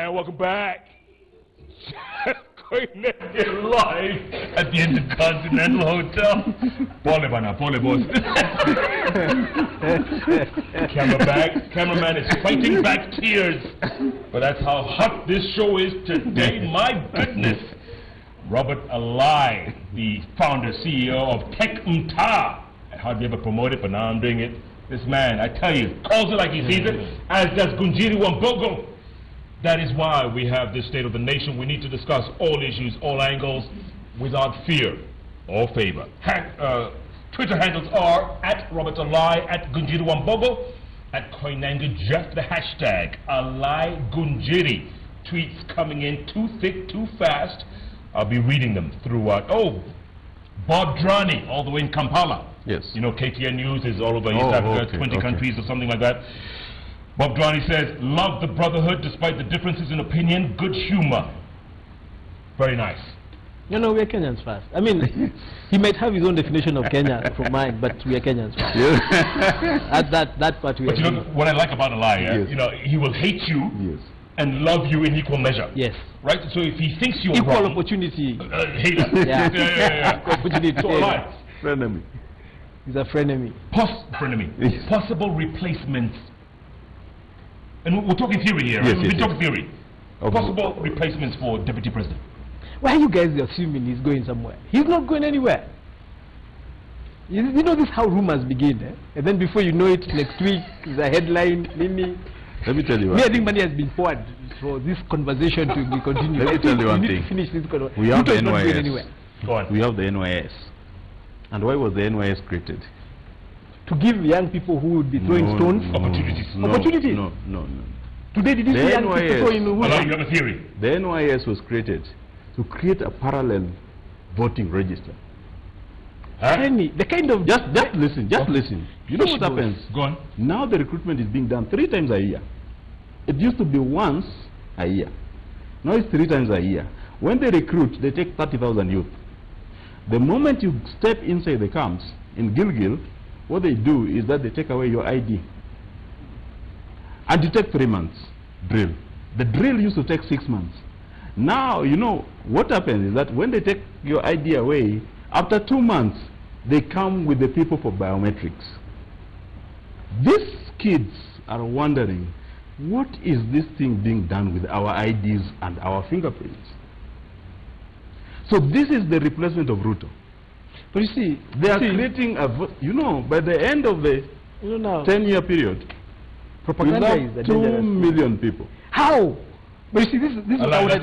man, welcome back. Koinange live at the Intercontinental Hotel. Pole bana, pole boss. Cameraman is fighting back tears. But that's how hot this show is today. My goodness. Robert Alai, the founder, CEO of Tech Mta. I hardly ever promote it, but now I'm doing it. This man, I tell you, calls it like he sees it, as does Ngunjiri Wambugu. That is why we have this State of the Nation. We need to discuss all issues, all angles, without fear or favor. Twitter handles are at Robert Alai, at Ngunjiri Wambugu, at Koinange Jeff, the hashtag Alai Ngunjiri. Tweets coming in too thick, too fast. I'll be reading them throughout. Oh, Bob Drani, all the way in Kampala. Yes. You know, KTN News is all over East Africa, 20 countries or something like that. Bob Drani says, love the brotherhood despite the differences in opinion, good humor. Very nice. No, we're Kenyans first. I mean, he might have his own definition of Kenya from mine, but we are Kenyans first. At that part we are. But you know what I like about Alai, you know, he will hate you and love you in equal measure. Yes. Right? So if he thinks you're equal wrong, opportunity. Hater. Yeah. Equal opportunity. So Alai. Frenemy. He's a frenemy. Frenemy. Possible replacements. And we're talking theory here, right? We're talking theory. Possible replacements for Deputy President. Why are you guys assuming he's going somewhere? He's not going anywhere. You know this is how rumors begin, eh? And then before you know it, next week, there's a headline, Mimi. Let me tell you one thing. I think money has been poured for this conversation to be continued. Let me tell you one thing. We need to finish this conversation. We have the NYS. Go on. We have the NYS. And why was the NYS created? To give young people who would be throwing stones opportunities. Opportunities. No. Today, did you see young people throwing? You have a theory. The NYS was created to create a parallel voting register. The kind of just listen. You know what happens? Go on. Now the recruitment is being done 3 times a year. It used to be once a year. Now it's 3 times a year. When they recruit, they take 30,000 youth. The moment you step inside the camps in Gilgil, what they do is that they take away your ID. And you take 3 months drill. The drill used to take 6 months. Now, you know, what happens is that when they take your ID away, after 2 months, they come with the people for biometrics. These kids are wondering, what is this thing being done with our IDs and our fingerprints? So this is the replacement of Ruto. But you see, they are creating a, you know, by the end of the 10-year period, propaganda is 2 million people. How? But you see, this is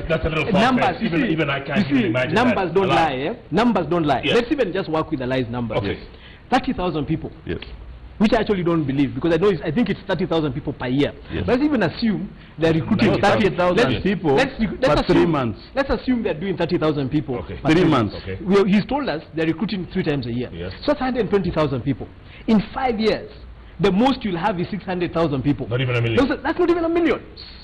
that's a little numbers. Even I can't even imagine numbers that. Don't lie, eh? Numbers don't lie. Yes. Let's even just work with Alai's numbers. Okay. 30,000 people. Yes. Which I actually don't believe, because I think it's 30,000 people per year. Yes. Let's even assume they're recruiting 30,000 people for 3 months. Let's assume they're doing 30,000 people. Okay. 3 months. Okay. He's told us they're recruiting 3 times a year. Yes. So that's 120,000 people. In 5 years, the most you'll have is 600,000 people. Not even a million. That's not even a million.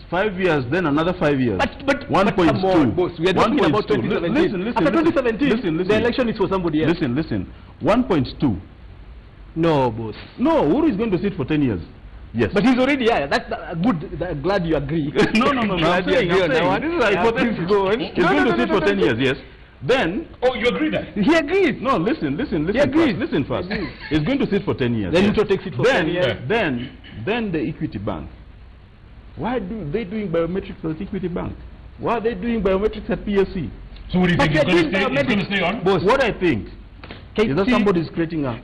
5 years, then another 5 years. But 1.2. We are talking about 2017. After 2017, the election is for somebody else. Listen. 1.2. No, boss. No, Uhuru is going to sit for 10 years. Yes. But he's already here. That's good. Glad you agree. No. I'm saying, this is a hypothetical. He's going to sit for 10 years, yes. Then... Oh, you agree that? He agrees. No, listen He agrees. First. Listen first. He's going to sit for 10 years. Then Ruto takes it for 10 years. Then the Equity Bank. Why do they doing biometrics at Equity Bank? Why are they doing biometrics at PSC? So what do you think? He's going to stay on? Boss, what I think is that somebody is creating a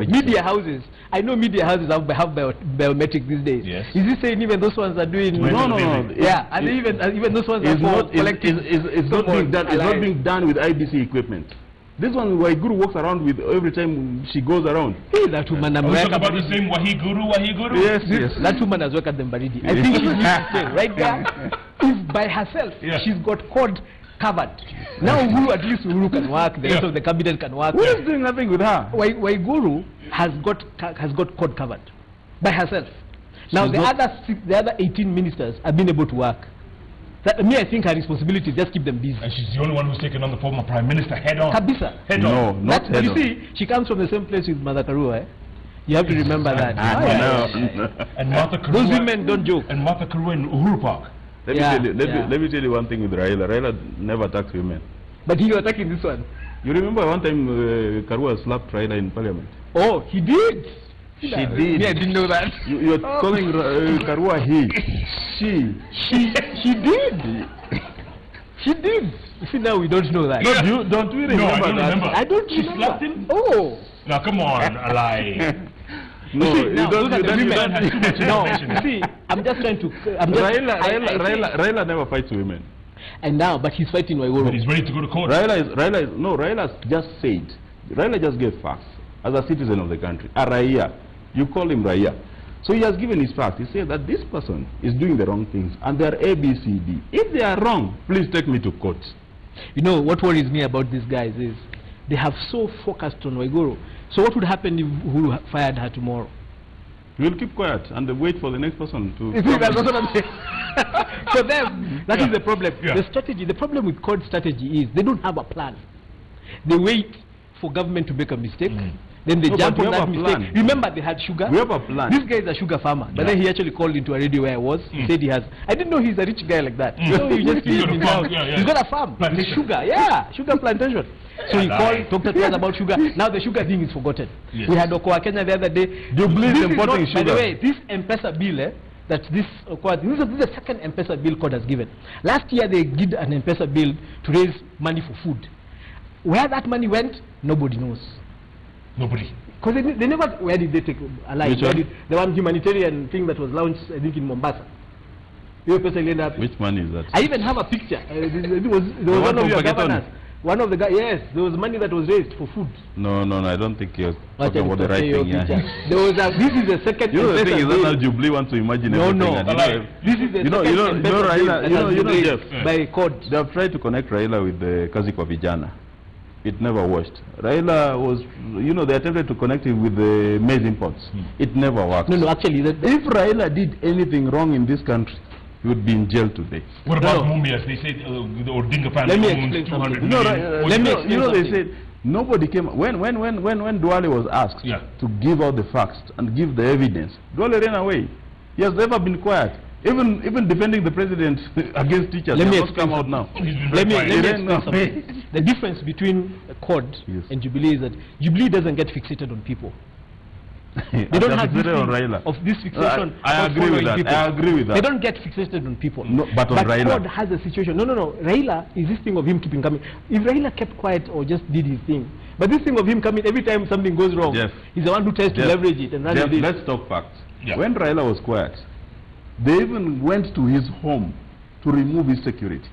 media houses. I know media houses have biometric these days. Yes. Is he saying even those ones are doing? No. Yeah, and even those ones are collecting. It's not being done with IBC equipment. This one Waiguru walks around with every time she goes around. Hey, that woman. Are we talking about the same Wahiguru? Yes. That woman has worked at the Mbaridi. I think she needs to stay right there. If by herself she's got code covered. Now Uhuru, at least Uhuru can work, the rest of the cabinet can work. Who is doing nothing with her? Waiguru has got code covered by herself. Now the other 18 ministers have been able to work. I think her responsibility is just keep them busy. And she's the only one who's taken on the former prime minister head on. Kabisa. Head on. Not head on. You see, she comes from the same place with Mother Karua, eh? You have to remember that. And Martha Karua, those women don't joke. And Martha Karua in Uhuru Park. Let me tell you one thing with Raila. Raila never attacks women. But he was attacking this one. You remember one time Karua slapped Raila in parliament? Oh, he did. She did. Yeah, I didn't know that. You're calling Karua he. She did. She did. You see, now we don't know that. No, don't we remember I don't that? remember. I don't She remember. slapped him? Oh. Now, come on, Alai. No, See, now, you look at the don't. women. has too much No, information. see, I'm just trying to. I'm just, Raila never fights women. And now, but he's fighting But Waiguru. he's ready to go to court. Raila's just said. Raila just gave facts as a citizen of the country. A Raia. You call him Raia. So he has given his facts. He said that this person is doing the wrong things and they are A, B, C, D. If they are wrong, please take me to court. You know, what worries me about these guys is they have so focused on Waiguru. So what would happen if who fired her tomorrow? We'll keep quiet and wait for the next person to... You see, that's what I'm saying. For them, that is the problem. Yeah. The strategy, the problem with court strategy is they don't have a plan. They wait for government to make a mistake. Then they jump on that mistake. Remember, they had sugar. We have a plan. This guy is a sugar farmer. But then he actually called into a radio where I was. He said he has... I didn't know he's a rich guy like that. So he just He's got a his farm. house. Yeah, yeah. He's got a farm. The Plantation. sugar. Yeah, sugar plantation. So he Alai. called, talked to us about sugar. Now the sugar thing is forgotten. Yes. We had Okoa Kenya the other day. Jubilee This is is importing not, by the sugar. way, this M-Pesa bill, that this is the second M-Pesa bill court has given. Last year they did an M-Pesa bill to raise money for food. Where that money went, nobody knows. Nobody. Because they never, where did they take Alai? Which one? The one humanitarian thing that was launched, I think, in Mombasa. Which money is that? I even have a picture. There was one of your governors. One of the guys, yes, there was money that was raised for food. No, I don't think you're talking about the right thing. Yeah. There was this is the second. You know the thing is that now Jubilee wants to imagine everything. No. And This is the second Raila, you know Jeff. By court. They have tried to connect Raila with the kazi kwa vijana. It never worked. Raila was, they attempted to connect him with the maize imports. It never worked. No, actually, if Raila did anything wrong in this country, he would be in jail today. What about Mumias? They said the Odinga family Let me owns explain 200 something. million. Let me explain they said nobody came when Duale was asked to give out the facts and give the evidence. Duale ran away. He has never been quiet. Even defending the president against teachers. Let me explain come out now. Let me explain something. The difference between a COD and Jubilee is that Jubilee doesn't get fixated on people. They don't have this of this fixation. I agree with that. I agree with that. They don't get fixated on people. No, but on Raila. COD has a situation. No. Raila is this thing of him keeping coming. If Raila kept quiet or just did his thing, but this thing of him coming every time something goes wrong, he's the one who tries to leverage it and run with it. Let's talk facts. When Raila was quiet, they even went to his home to remove his security.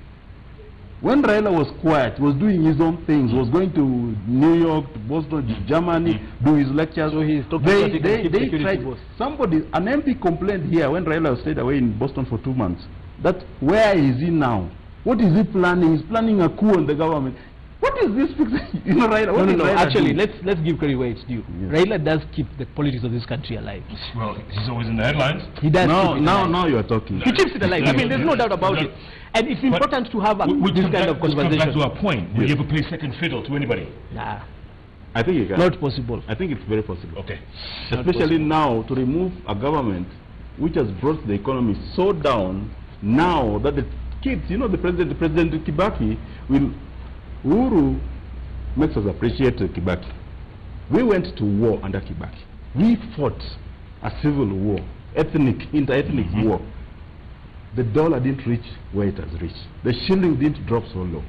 When Raila was quiet, was doing his own things, was going to New York, to Boston, Germany, do his lectures. So he's talking they tried. An MP complained here when Raila stayed away in Boston for 2 months. That where is he now? What is he planning? He's planning a coup on the government. What is this fixing? Raila. No. Actually, let's give credit where it's due. Yes. Raila does keep the politics of this country alive. Well, he's always in the headlines. He does. Now you are talking. He keeps it alive. I mean, there's no doubt about it. And it's important to have this kind of conversation. Back to our point. Will you ever play second fiddle to anybody? Nah. I think you can. Not possible. I think it's very possible. Okay. Especially now to remove a government which has brought the economy so down. Now that the kids, the President Kibaki will. Uhuru makes us appreciate Kibaki. We went to war under Kibaki. We fought a civil war, inter-ethnic war. The dollar didn't reach where it has reached. The shilling didn't drop so low.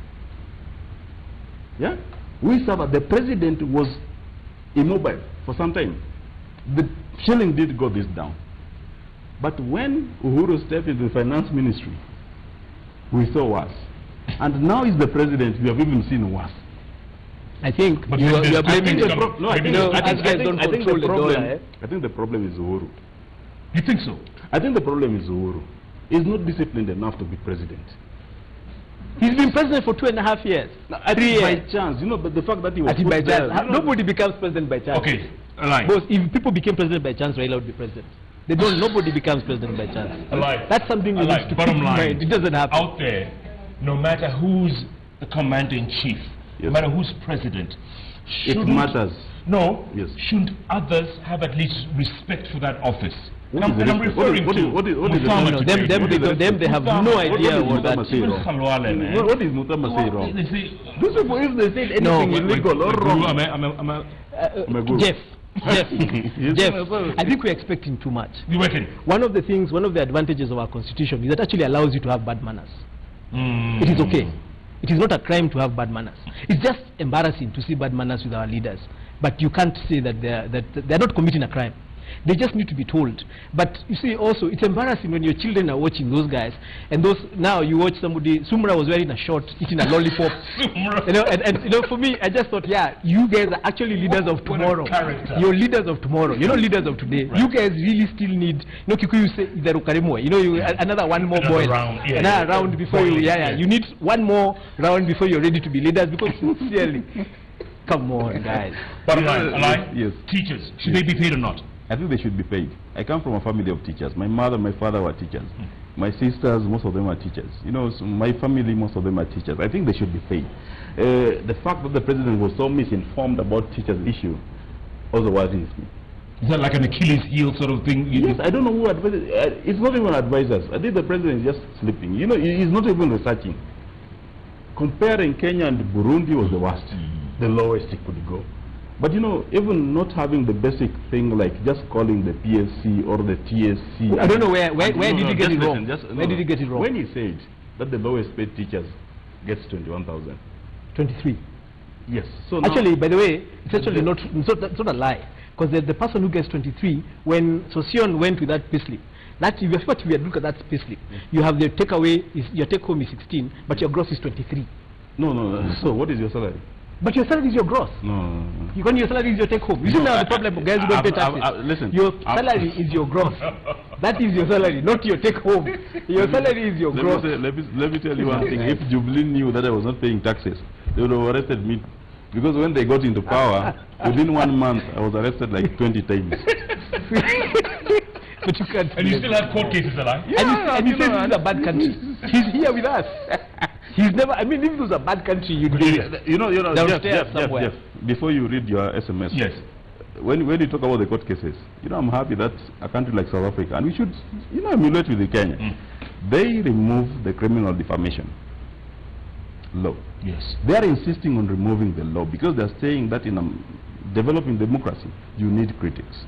Yeah? We suffered. The president was immobile for some time. The shilling did go this down. But when Uhuru stepped into the finance ministry, we saw worse. And now he's the president, we have even seen worse. I think you are blaming the problem. I think the problem is Uhuru. You think so? I think the problem is Uhuru. He's not disciplined enough to be president. He's been president for 2.5 years. I think by chance, but the fact that he was put by there, chance. Nobody becomes president by chance. Okay, Alai. Because if people became president by chance, Raila would be president. They don't. Nobody becomes president by chance. Alai. That's something we need to keep in mind. It doesn't happen. Out there, no matter who's the commander-in-chief, no matter who's president, it matters. No. Yes. Shouldn't others have at least respect for that office? And I'm referring to what is the them they have no idea what that is. What is Mutama say wrong? These people, if they say anything illegal or wrong. Jeff, I think we're expecting too much. One of the advantages of our constitution is that actually allows you to have bad manners. It is okay. It is not a crime to have bad manners. It's just embarrassing to see bad manners with our leaders. But you can't say that they're not committing a crime. They just need to be told. But you see, also, it's embarrassing when your children are watching those guys, and those now you watch somebody. Sumra was wearing a short, eating a lollipop. You know, and you know, for me, I just thought, yeah, you guys are actually leaders of tomorrow. You're leaders of tomorrow. You're not leaders of today. Right. You guys really still need. You know, Kikuyu say idarukarimwe. You know, you another one more boil, another round before you. You need one more round before you're ready to be leaders. Because sincerely, come on, guys. Bottom line, Alai, yes. Teachers, should they be paid or not? I think they should be paid. I come from a family of teachers. My mother, my father were teachers. My sisters, most of them are teachers. You know, so my family, most of them are teachers. I think they should be paid. The fact that the president was so misinformed about teachers' issue also worries me. Is that like an Achilles heel sort of thing? Yes, I don't know who advises. It's not even advisors. I think the president is just sleeping. You know, he's not even researching. Comparing Kenya and Burundi was the worst, the lowest it could go. But you know, even not having the basic thing like just calling the PSC or the TSC. I don't know where did you get it wrong? Where did you get it wrong? When he said that the lowest paid teachers gets 21,000. 23. Yes. So actually, by the way, it's actually not a lie, because the person who gets 23, when Sosion went with that payslip, that if you look at that payslip, you have the takeaway your take home is 16, but your gross is 23. No. So what is your salary? But your salary is your gross. No. When your salary is your take home. You see now the problem of guys who don't pay taxes. Listen. Your salary is your gross. That is your salary, not your take home. Your salary is your gross. Let me tell you one thing. If Jubilee knew that I was not paying taxes, they would have arrested me. Because when they got into power, within 1 month, I was arrested like 20 times. But you can't. And you still have court cases, Alai? Yeah, and he says this is a bad country. He's here with us. He's never. I mean, if it was a bad country, you'd be. You know, Jeff, before you read your SMS. Yes. When you talk about the court cases, you know, I'm happy that a country like South Africa, and we should, you know, emulate with the Kenya. They remove the criminal defamation law. Yes. They are insisting on removing the law because they are saying that in a developing democracy, you need critics.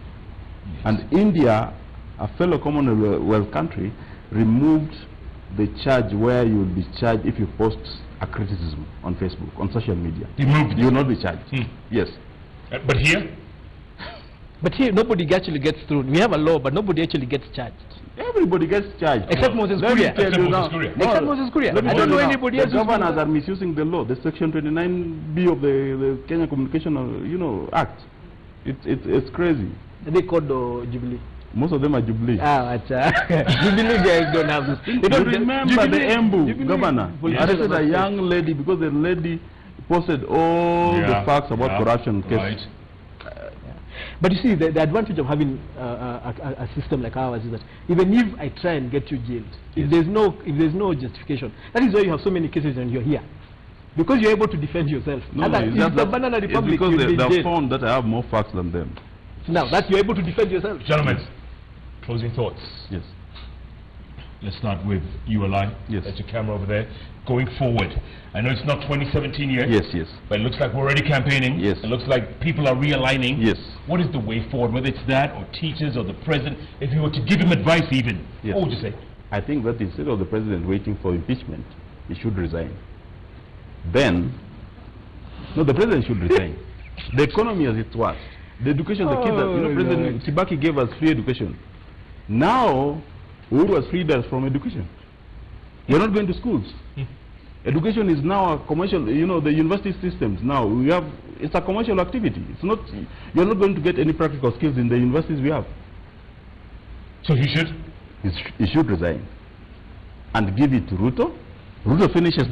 Yes. And India, a fellow Commonwealth country, removed the charge where you will be charged if you post a criticism on Facebook, on social media. You will not be charged. Yes. But here? But here, nobody actually gets through. We have a law, but nobody actually gets charged. Everybody gets charged. Except Moses Kuria. Except Moses Kuria. I don't know anybody else. The governors are misusing the law, the Section 29B of the Kenya Communication Act. It's crazy. They called Jubilee. Most of them are Jubilee. Jubilee guys don't have this. You remember the Embu governor arrested a young lady because the lady posted all the facts about corruption cases. Right. But you see, the advantage of having a system like ours is that even if I try and get you jailed, if there's no justification, that is why you have so many cases and you're here. Because you're able to defend yourself. It's the Banana Republic, because they found that I have more facts than them. So now, that you're able to defend yourself. Gentlemen, closing thoughts. Yes. Let's start with you, Alai. Yes. That's your camera over there. Going forward, I know it's not 2017 yet. Yes. But it looks like we're already campaigning. Yes. It looks like people are realigning. Yes. What is the way forward, whether it's that or teachers or the president? If you were to give him advice even, what would you say? I think that instead of the president waiting for impeachment, he should resign. Then, no, the president should resign. The economy as it was. The education, the kids, President Kibaki gave us free education. Now, Uhuru has freed us from education. We're not going to schools. Education is now a commercial, the university systems now, it's a commercial activity. It's not, you're not going to get any practical skills in the universities we have. So he should? He should resign and give it to Ruto. Ruto finishes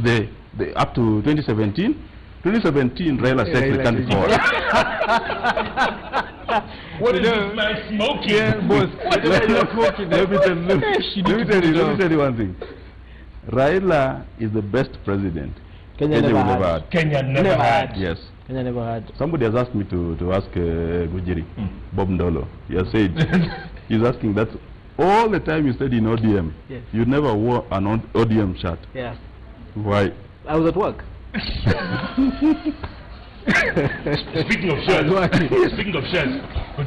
up to 2017. 2017, Raila said we can't afford. What is this man smoking? Yeah, boss. Let me tell you one thing. Raila is the best president Kenya never had. Kenya never had. Yes. Kenya never had. Somebody has asked me to ask Ngunjiri, Bob Ndolo. He has said He's asking that all the time you stayed in ODM, yes, you never wore an ODM shirt. Yeah. Why? I was at work. Speaking of shirts,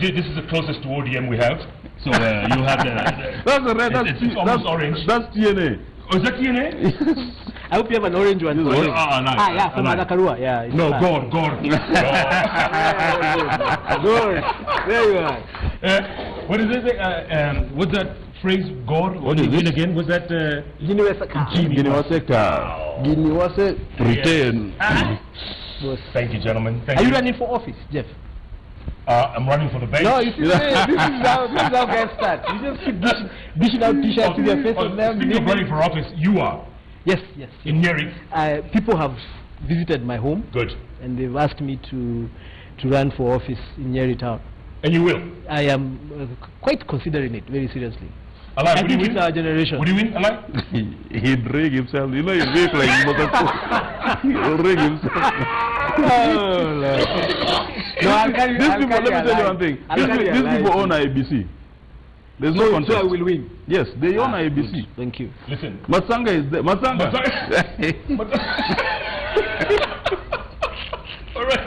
this is the closest to ODM we have. So you have the that's the red. It's almost orange. That's TNA. Oh, is that TNA? I hope you have an orange one. Nice. Yeah, from Adakarua. Yeah. No, God. Good. There you are. What is it? What's that phrase? God? What is it again? What's that? Giniwase return. Thank you, gentlemen. Are you running for office, Jeff? I'm running for the bench. No, you see, this is how guys start. You just keep dishing out t-shirts with your face on them. Speaking of running for office, you are. Yes. In Nyeri. People have visited my home. Good. And they've asked me to run for office in Nyeri town. And you will? I am quite considering it very seriously. Alai, I think it's our generation. What do you mean, Alai? He'd rig himself. You know, he'd make like he'll rig himself. No, I'll carry you. Let me tell you one thing. These people own IBC. There's no contest. So I will win. Yes, they own IBC. Good. Thank you. Listen. Matsanga is there. Matsanga. All right.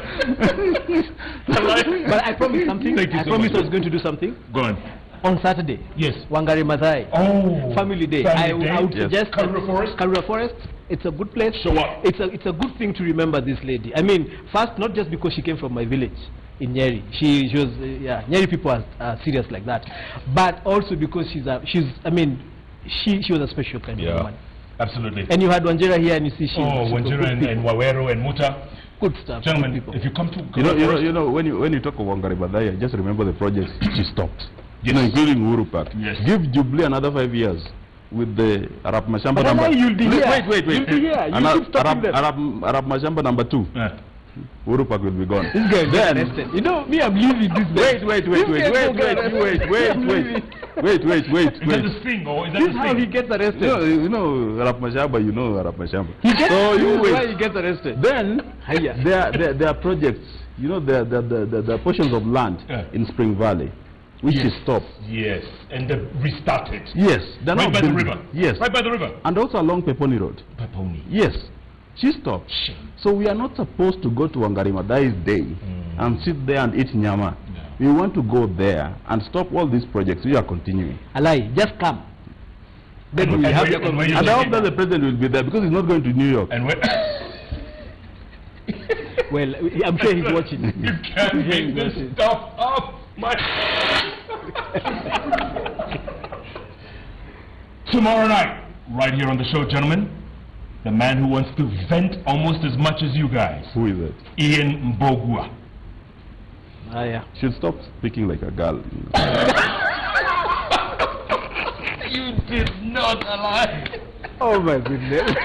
But I promised something. I promised I was going to do something. Go on. On Saturday. Yes. Wangari Maathai. Oh. Family Day. I would suggest Karura Forest. It's a good place. So what? It's a good thing to remember this lady. I mean, first, not just because she came from my village in Nyeri. She was Nyeri people are serious like that, but also because she was a special kind of woman. Absolutely. And you had Wanjera here, and you see Wanjera and Waweru and Muta. Good stuff. Gentlemen, people. if you come to you know when you talk of Wangari Maathai, just remember the projects she stopped. Yes. Including Uhuru Park. Yes. Give Jubilee another 5 years with the Arab Mashamba number. You'll be here. Wait. You'll be here. Arab Mashamba number 2. Uhuru Park will be gone. This guy is arrested. You know, me, I'm leaving this day. Wait. Is that the sting or is that this is how he gets arrested? You know Arab Mashamba. He gets why he gets arrested. Then there are projects. You know, there are portions of land in Spring Valley which is stopped. Yes, and they restarted. Yes, they're right by the river. Yes, right by the river. And also along Peponi Road. Peponi. Yes, she stopped. So we are not supposed to go to Wangari Maathai's day and sit there and eat nyama. No. We want to go there and stop all these projects. We are continuing. Alai, just come. Then we have and I hope that the president will be there because he's not going to New York. And well, I'm sure he's watching. You can't make this stuff up. Tomorrow night, right here on the show, gentlemen, the man who wants to vent almost as much as you guys. Who is it? Ian Mbogua. Yeah. Should stop speaking like a girl. You did not Alai. Oh my goodness.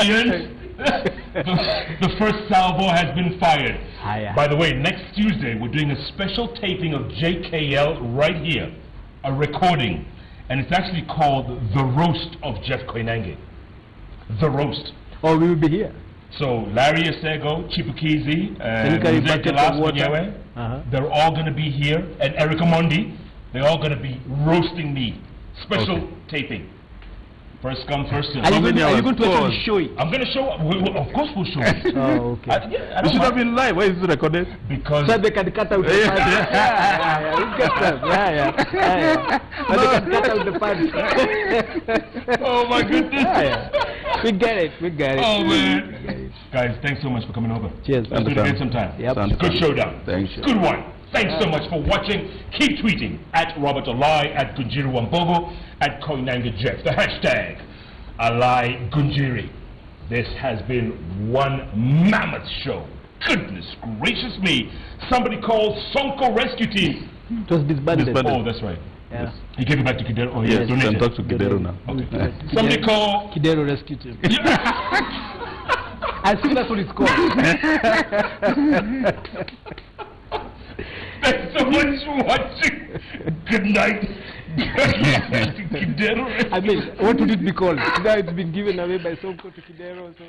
Ian, the first salvo has been fired. By the way, next Tuesday we're doing a special taping of JKL right here, a recording, and it's actually called The Roast of Jeff Koinange. The Roast. Oh, we will be here. So Larry Asego, Chipukizi, they're all going to be here, and Erica Mondi, they're all going to be roasting me. Special taping. First come, first serve. Are you going to actually show it? I'm going to show it. Of course we'll show it. Oh, okay. You should have been live. Why is it recorded? Because... So they can cut out the parts. So they can cut out the parts. Oh my goodness. We get it. Oh man. Guys, thanks so much for coming over. Cheers. Let's do it again sometime. Yep. Good showdown. Thanks. Good one. Thanks so much for watching. Keep tweeting at Robert Alai, at Ngunjiri Wambugu, at Koinange Jeff. The hashtag Alai Ngunjiri. This has been one mammoth show. Goodness gracious me. Somebody called Sonko Rescue Team. It was disbanded. Oh, that's right. Yeah. Yes. He gave it back to Kidero. Oh, yes, donated. You can talk to Kidero now. Okay. Somebody call Kidero Rescue Team. I think that's what it's called. Thanks so much for watching. Good night. I mean, what would it be called? Now it's been given away by Sonko to Kidero. So.